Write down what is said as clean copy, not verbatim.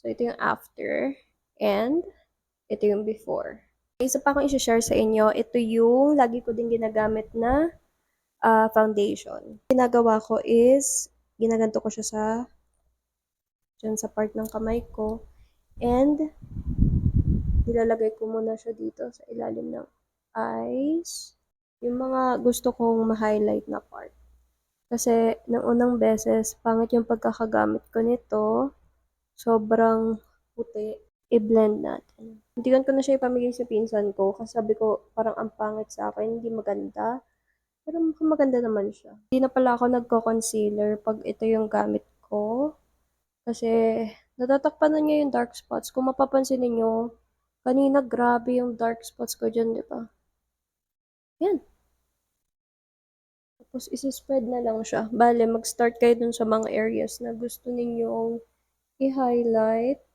So, ito yung after. And, ito yung before. Isa pa akong i-share sa inyo. Ito yung lagi ko din ginagamit na foundation. Ginagawa ko is, ginaganto ko siya dyan sa part ng kamay ko. And, nilalagay ko muna siya dito sa ilalim ng eyes. Yung mga gusto kong ma-highlight na part. Kasi, ng unang beses, pangit yung pagkakagamit ko nito. Sobrang puti. I-blend natin. Muntikan ko na siya ipamigay sa pinsan ko kasi sabi ko parang ang pangit sa akin, hindi maganda. Pero mukhang maganda naman siya. Hindi na pala ako nagko-concealer pag ito yung gamit ko. Kasi natatakpan na niya yung dark spots. Kung mapapansin niyo kanina grabe yung dark spots ko dyan, di ba? Yan. Tapos isi-spread na lang siya. Bale, mag-start kayo dun sa mga areas na gusto ninyong i-highlight.